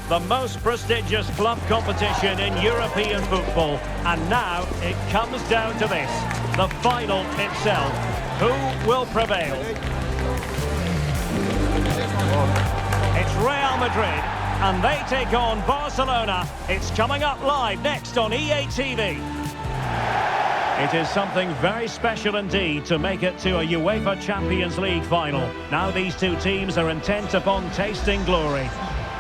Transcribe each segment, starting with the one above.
The most prestigious club competition in European football. And now it comes down to this. The final itself. Who will prevail? It's Real Madrid. And they take on Barcelona. It's coming up live next on EA TV. It is something very special indeed to make it to a UEFA Champions League final. Now these two teams are intent upon tasting glory.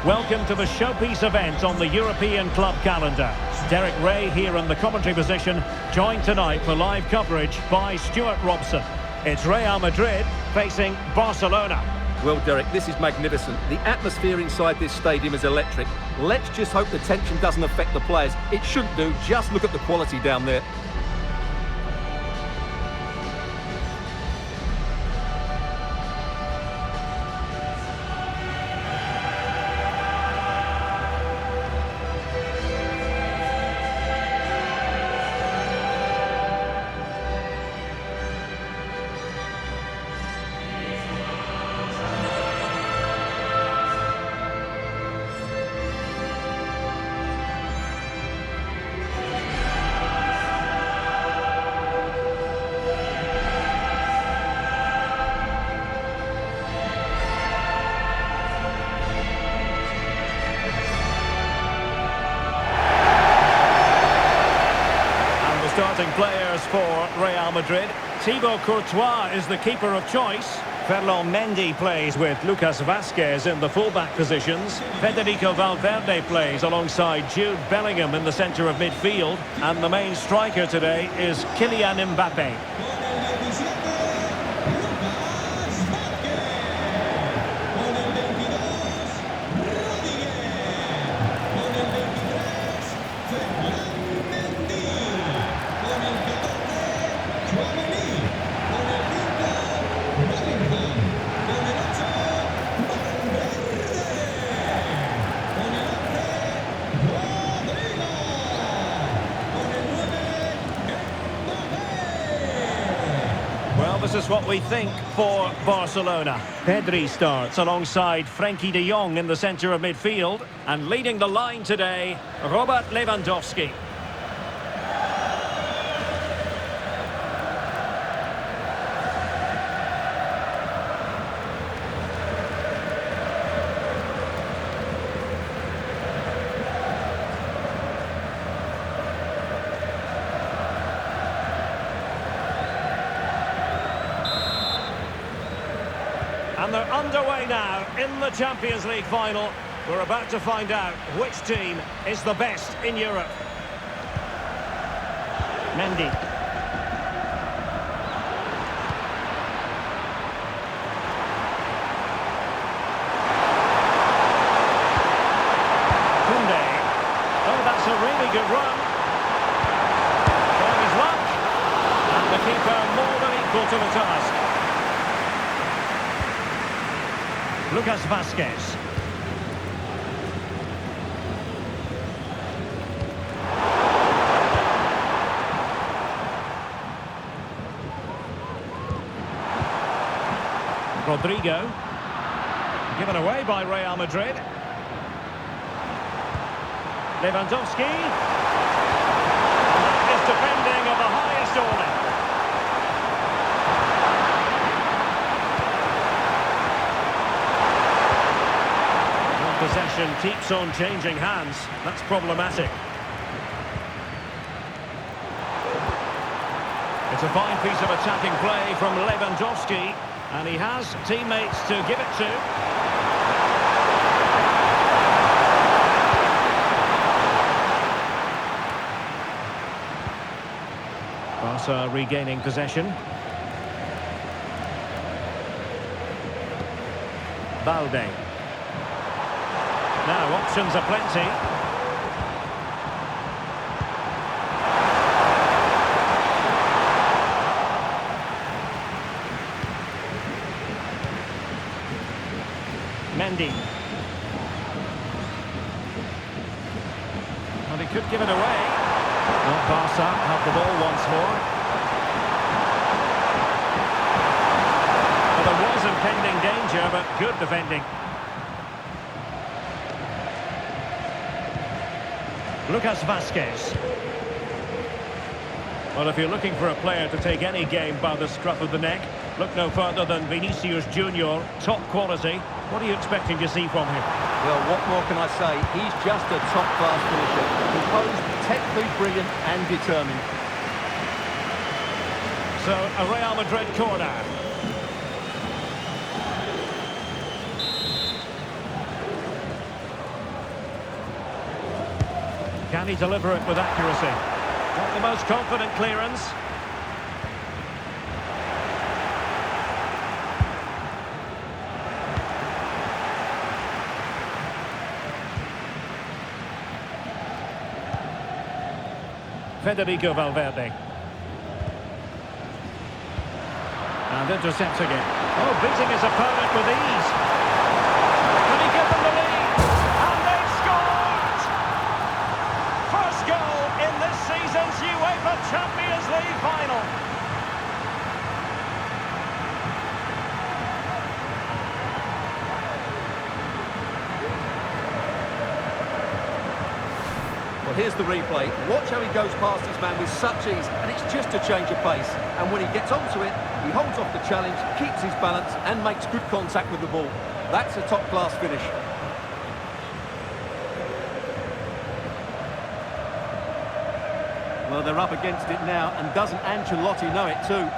Welcome to the showpiece event on the European club calendar. Derek Ray here in the commentary position, joined tonight for live coverage by Stuart Robson. It's Real Madrid facing Barcelona. Well, Derek, this is magnificent. The atmosphere inside this stadium is electric. Let's just hope the tension doesn't affect the players. It shouldn't do. Just look at the quality down there. Starting players for Real Madrid. Thibaut Courtois is the keeper of choice. Ferland Mendy plays with Lucas Vazquez in the fullback positions. Federico Valverde plays alongside Jude Bellingham in the centre of midfield. And the main striker today is Kylian Mbappe. This is what we think for Barcelona. Pedri starts alongside Frenkie de Jong in the centre of midfield. And leading the line today, Robert Lewandowski. And they're underway now in the Champions League final. We're about to find out which team is the best in Europe. Mendy. Koundé. Oh, that's a really good run. Trying his luck. And the keeper more than equal to the task. Lucas Vazquez. Rodrigo. Given away by Real Madrid. Lewandowski. And that is defending of the highest order. Possession keeps on changing hands. That's problematic. It's a fine piece of attacking play from Lewandowski, and he has teammates to give it to. Barca regaining possession. Balde. Now, options are plenty. Mendy. Well, he could give it away. Well, Barca have the ball once more. Well, there was impending danger, but good defending. Lucas Vazquez. Well, if you're looking for a player to take any game by the scruff of the neck, look no further than Vinicius Junior. Top quality. What are you expecting to see from him? Well, what more can I say? He's just a top-class finisher. Composed, technically brilliant and determined. So, a Real Madrid corner. Can he deliver it with accuracy? Not the most confident clearance. Federico Valverde. And intercepting it. Oh, beating his opponent with ease. Can he give them the lead? And they've scored! First goal in this season's UEFA Champions League final. Well, here's the replay. Watch how he goes past his man with such ease, and it's just a change of pace. And when he gets onto it, he holds off the challenge, keeps his balance, and makes good contact with the ball. That's a top-class finish. Well, they're up against it now, and doesn't Ancelotti know it too?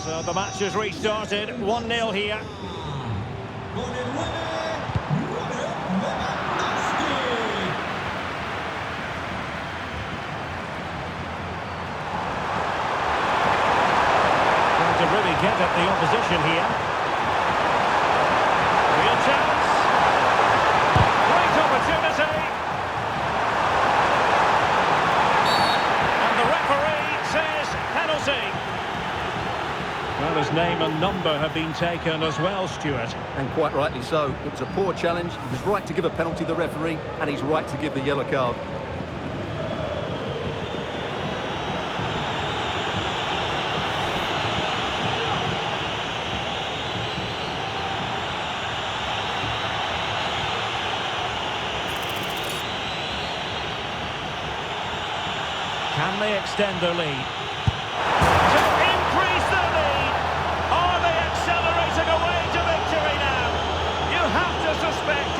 So the match has restarted, 1-0 here. Trying to really get at the opposition here. Real chance. Great opportunity. And the referee says penalty. Well, his name and number have been taken as well, Stuart. And quite rightly so. It was a poor challenge. He was right to give a penalty to the referee, and he's right to give the yellow card. Can they extend their lead?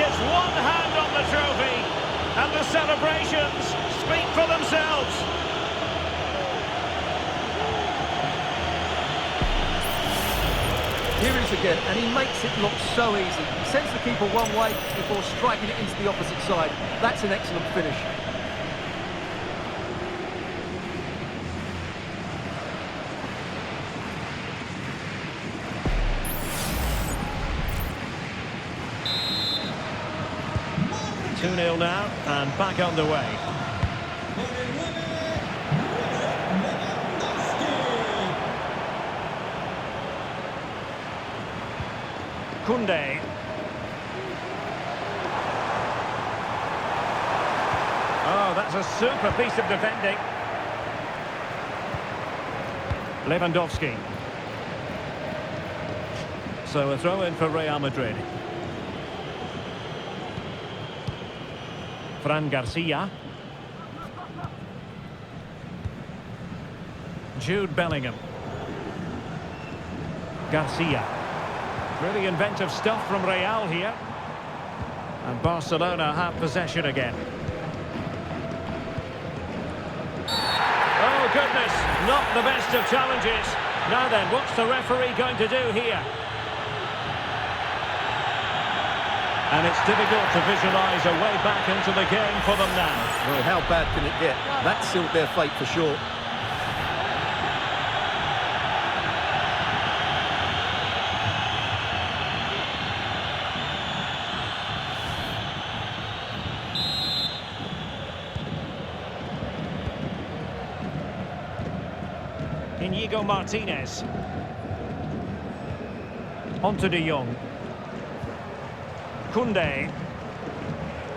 It's one hand on the trophy, and the celebrations speak for themselves. Here it is again, and he makes it look so easy. He sends the keeper one way before striking it into the opposite side. That's an excellent finish. Two 2-0 now, and back underway. Koundé. Oh, that's a super piece of defending. Lewandowski. So a throw in for Real Madrid. Fran Garcia. Jude Bellingham. Garcia. Really inventive stuff from Real here. And Barcelona have possession again. Oh, goodness. Not the best of challenges. Now then, what's the referee going to do here? And it's difficult to visualise a way back into the game for them now. Well, how bad can it get? That sealed their fate for sure. Inigo Martinez. On to De Jong. Koundé.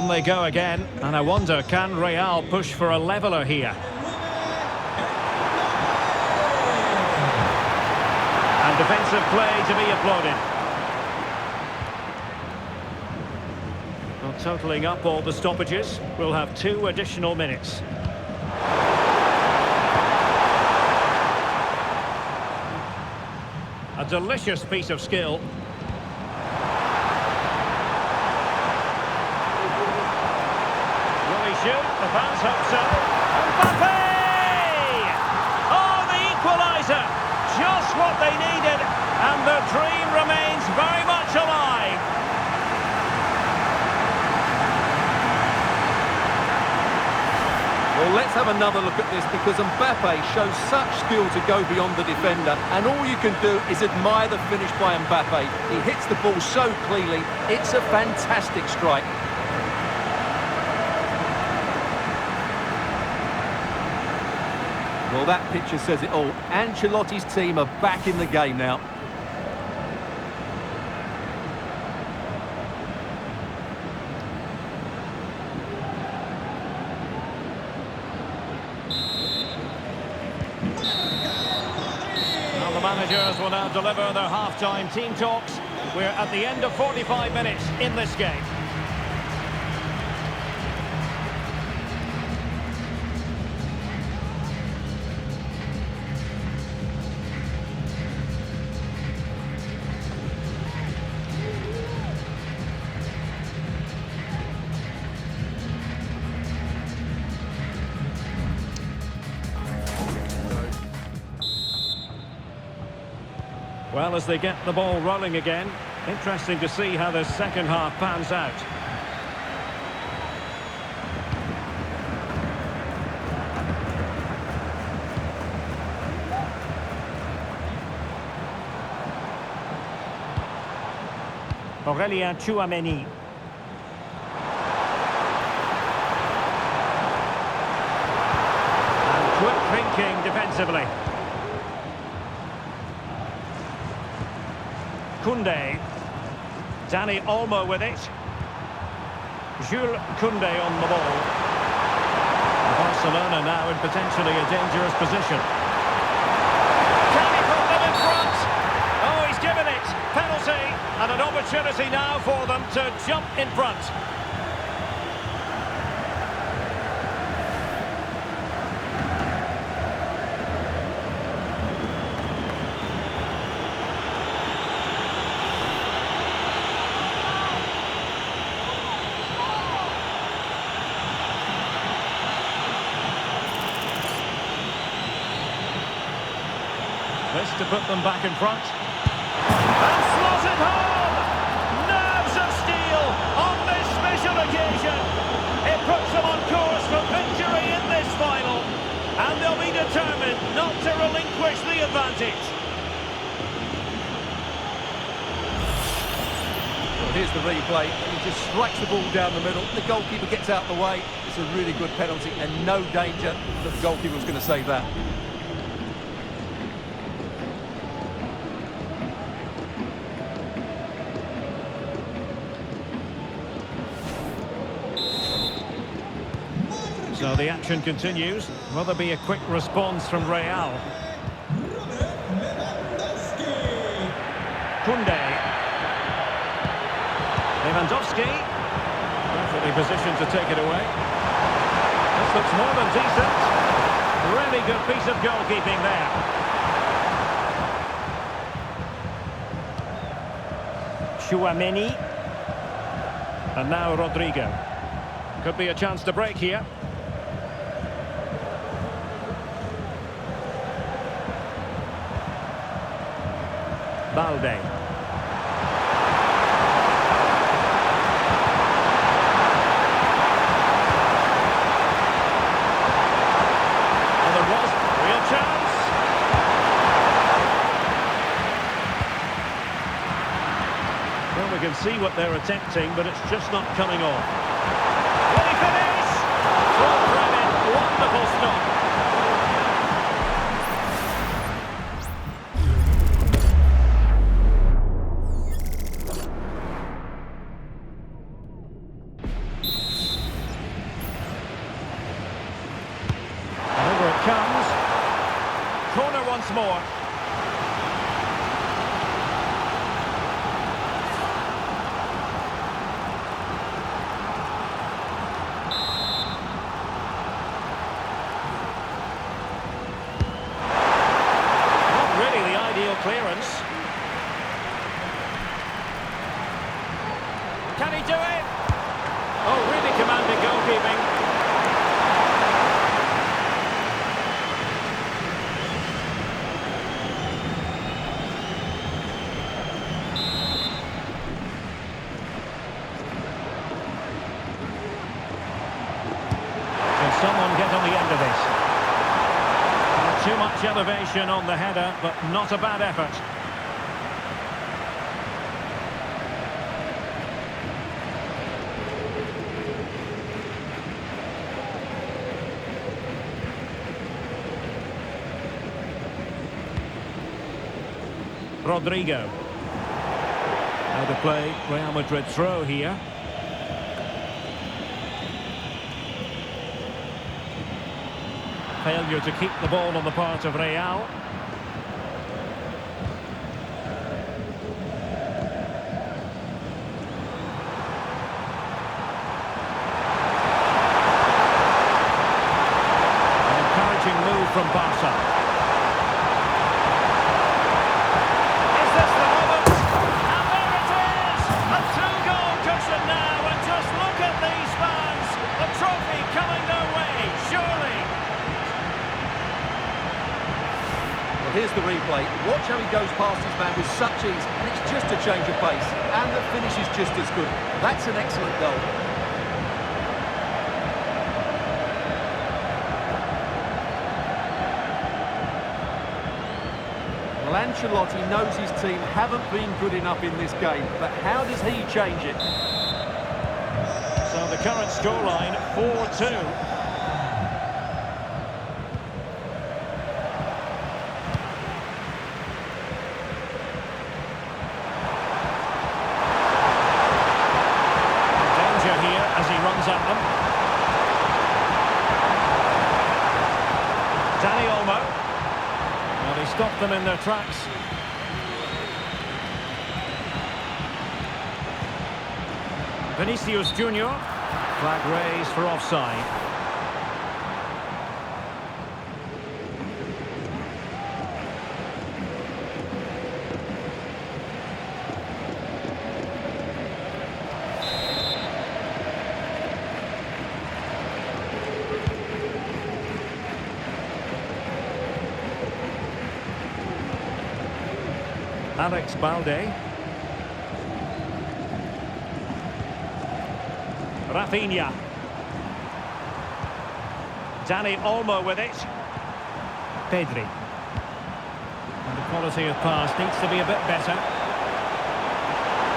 On they go again, and I wonder, can Real push for a leveller here? And defensive play to be applauded. Well, totalling up all the stoppages, we'll have 2 additional minutes. A delicious piece of skill. Will he shoot? The fans hope so. Mbappe! Oh, the equaliser! Just what they needed, and the dream remains very much alive. Well, let's have another look at this, because Mbappe shows such skill to go beyond the defender, and all you can do is admire the finish by Mbappe. He hits the ball so cleanly, it's a fantastic strike. Well, that picture says it all. Ancelotti's team are back in the game now. The managers will now deliver their half-time team talks. We're at the end of 45 minutes in this game. Well, as they get the ball rolling again, interesting to see how the second half pans out. Aurélien Tchouaméni. And quick thinking defensively. Koundé. Dani Olmo with it. Jules Koundé on the ball. Barcelona now in potentially a dangerous position. Can he put them in front? Oh, he's given it. Penalty. And an opportunity now for them to jump in front. This to put them back in front. And slotted home! Nerves of steel on this special occasion. It puts them on course for victory in this final. And they'll be determined not to relinquish the advantage. Well, here's the replay. He just strikes the ball down the middle. The goalkeeper gets out the way. It's a really good penalty and no danger that the goalkeeper was going to save that. So the action continues. Will there be a quick response from Real? Koundé. Lewandowski. Perfectly positioned to take it away. This looks more than decent. Really good piece of goalkeeping there. Tchouaméni. And now Rodrigo. Could be a chance to break here. Balde. And there was a real chance. Well, we can see what they're attempting, but it's just not coming off. Will he finish? Full credit, wonderful stop. once more. Not really the ideal clearance. Can he do it? Oh, really commanding goalkeeping. Someone get on the end of this. Too much elevation on the header, but not a bad effort. Rodrigo. Now to play, Real Madrid throw here. Failure to keep the ball on the part of Real. An encouraging move from Barca. Is this the moment? And there it is! A two-goal cushion now, and just look at these fans! The trophy coming their way, surely! Here's the replay. Watch how he goes past his man with such ease, and it's just a change of pace. And the finish is just as good. That's an excellent goal. Well, Ancelotti knows his team haven't been good enough in this game, but how does he change it? So the current scoreline, 4-2. As he runs at them. Dani Olmo. Well, he stopped them in their tracks. Vinicius Junior. Flag raised for offside. Alex Balde. Raphinha. Dani Olmo with it. Pedri. And the quality of pass needs to be a bit better.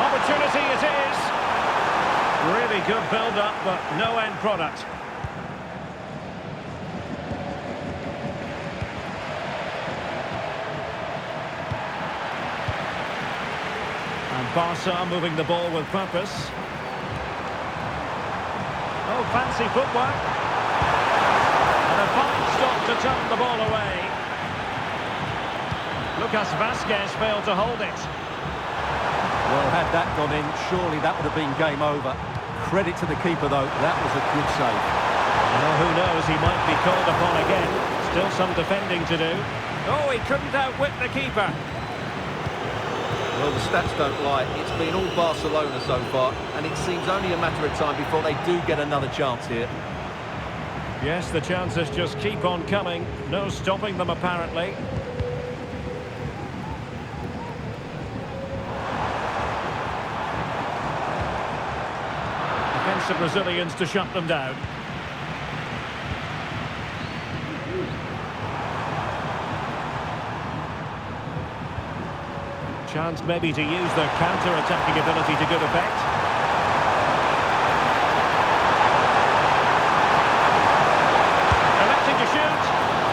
Opportunity it is. Really good build-up, but no end product. Barca moving the ball with purpose. Oh, fancy footwork. And a fine stop to turn the ball away. Lucas Vazquez failed to hold it. Well, had that gone in, surely that would have been game over. Credit to the keeper, though. That was a good save. Well, who knows? He might be called upon again. Still some defending to do. Oh, he couldn't outwit the keeper. Well, the stats don't lie. It's been all Barcelona so far, and it seems only a matter of time before they do get another chance here. Yes, the chances just keep on coming. No stopping them, apparently. Against the Brazilians to shut them down. Chance maybe to use their counter-attacking ability to good effect. Electing to shoot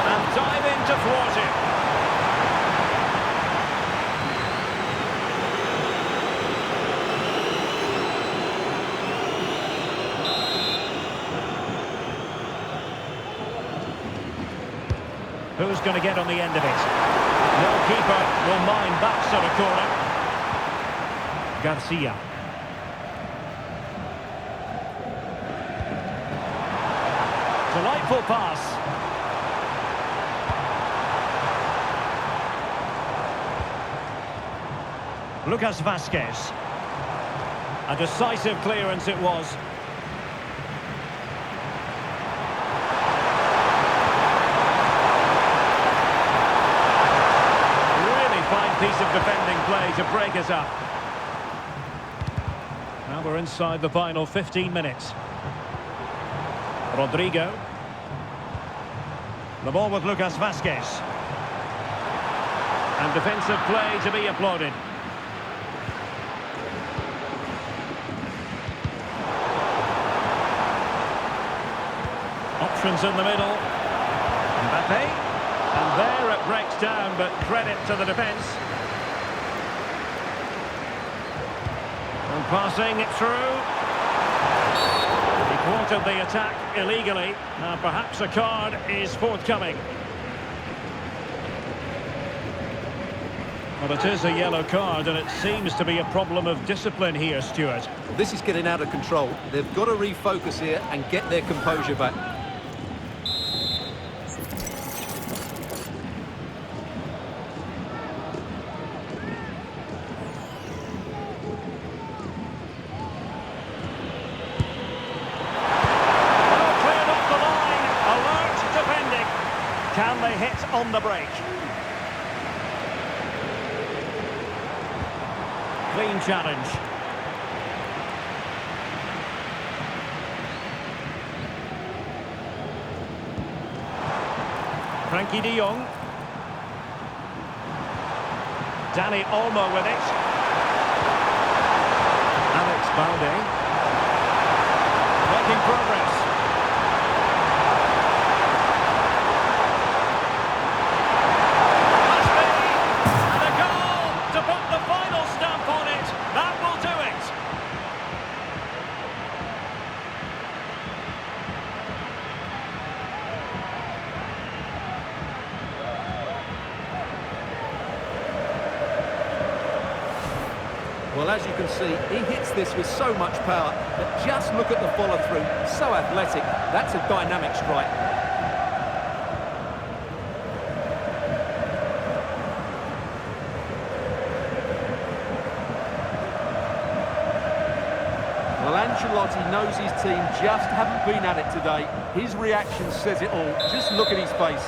and dive in to thwart it. Who's going to get on the end of it? No keeper will mind that sort of corner. Garcia. Delightful pass. Lucas Vazquez. A decisive clearance it was. Really fine piece of defending play to break us up. Now we're inside the final 15 minutes. Rodrigo. The ball with Lucas Vazquez. And defensive play to be applauded. Options in the middle. Mbappe. And there it breaks down, but credit to the defence. And passing it through. He thwarted the attack illegally. Now perhaps a card is forthcoming. Well, it is a yellow card, and it seems to be a problem of discipline here, Stuart. This is getting out of control. They've got to refocus here and get their composure back. Can they hit on the break? Clean challenge. Frankie de Jong. Dani Olmo with it. Alex Balde. Making progress. Well, as you can see, he hits this with so much power, but just look at the follow-through. So athletic. That's a dynamic strike. Well, Ancelotti knows his team just haven't been at it today. His reaction says it all. Just look at his face.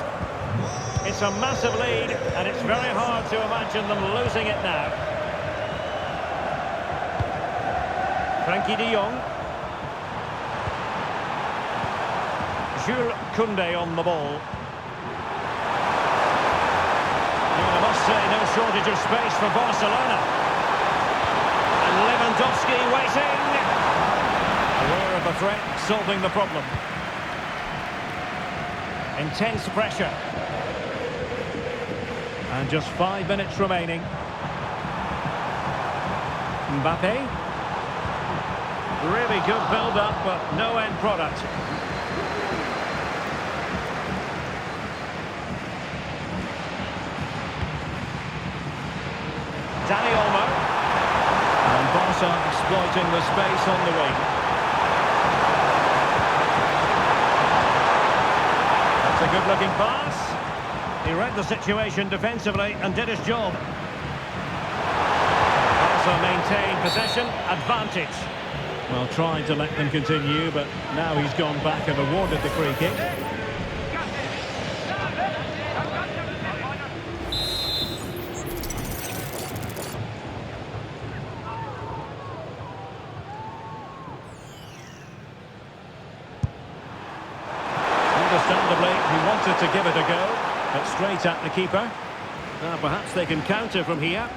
It's a massive lead, and it's very hard to imagine them losing it now. Frankie de Jong. Jules Koundé on the ball. And I must say, no shortage of space for Barcelona. And Lewandowski waiting. Aware of the threat, solving the problem. Intense pressure. And just 5 minutes remaining. Mbappe. Really good build-up, but no end product. Dani Olmo. And Barca exploiting the space on the wing. That's a good-looking pass. He read the situation defensively and did his job. Barca maintained possession, advantage. Well, trying to let them continue, but now he's gone back and awarded the free kick. Understandably, he wanted to give it a go, but straight at the keeper. Now, perhaps they can counter from here.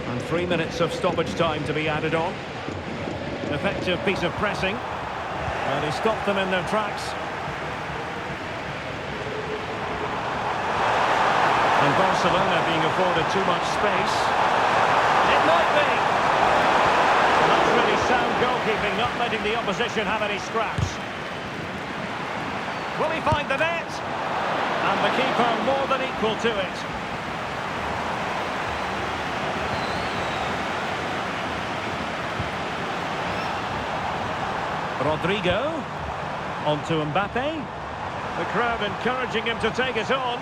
And 3 minutes of stoppage time to be added on. An effective piece of pressing. And he stopped them in their tracks. And Barcelona being afforded too much space. It might be. Sound goalkeeping, not letting the opposition have any scraps. Will he find the net? And the keeper more than equal to it. Rodrigo. On to Mbappe. The crowd encouraging him to take it on.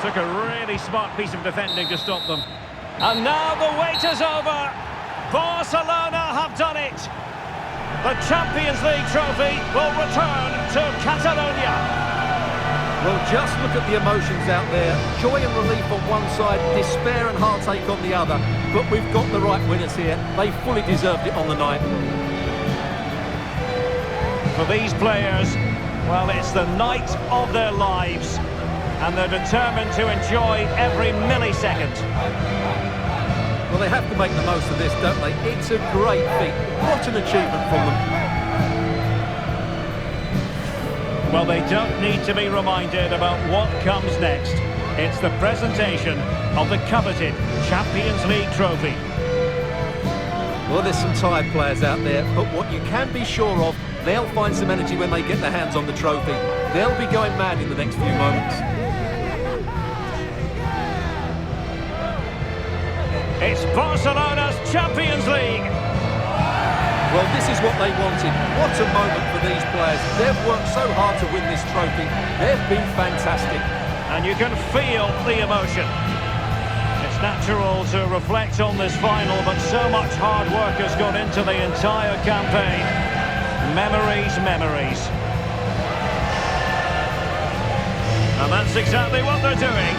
Took a really smart piece of defending to stop them. And now the wait is over. Barcelona have done it. The Champions League trophy will return to Catalonia. Well, just look at the emotions out there. Joy and relief on one side, despair and heartache on the other. But we've got the right winners here. They fully deserved it on the night. For these players, well, it's the night of their lives. And they're determined to enjoy every millisecond. Well, they have to make the most of this, don't they? It's a great feat. What an achievement from them. Well, they don't need to be reminded about what comes next. It's the presentation of the coveted Champions League trophy. Well, there's some tired players out there, but what you can be sure of, they'll find some energy when they get their hands on the trophy. They'll be going mad in the next few moments. It's Barcelona's Champions League. Well, this is what they wanted. What a moment for these players. They've worked so hard to win this trophy. They've been fantastic. And you can feel the emotion. It's natural to reflect on this final, but so much hard work has gone into the entire campaign. Memories, memories. And that's exactly what they're doing.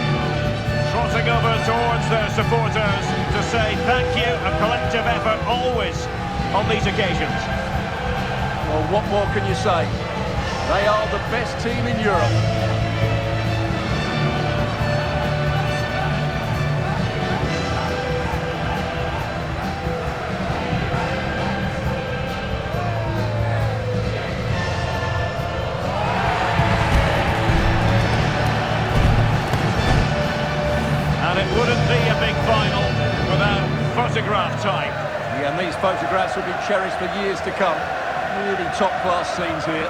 Trotting over towards their supporters to say thank you, a collective effort always on these occasions. Well, what more can you say? They are the best team in Europe. And it wouldn't be a big final without photograph time. Yeah, and these photographs will be cherished for years to come. Really top-class scenes here.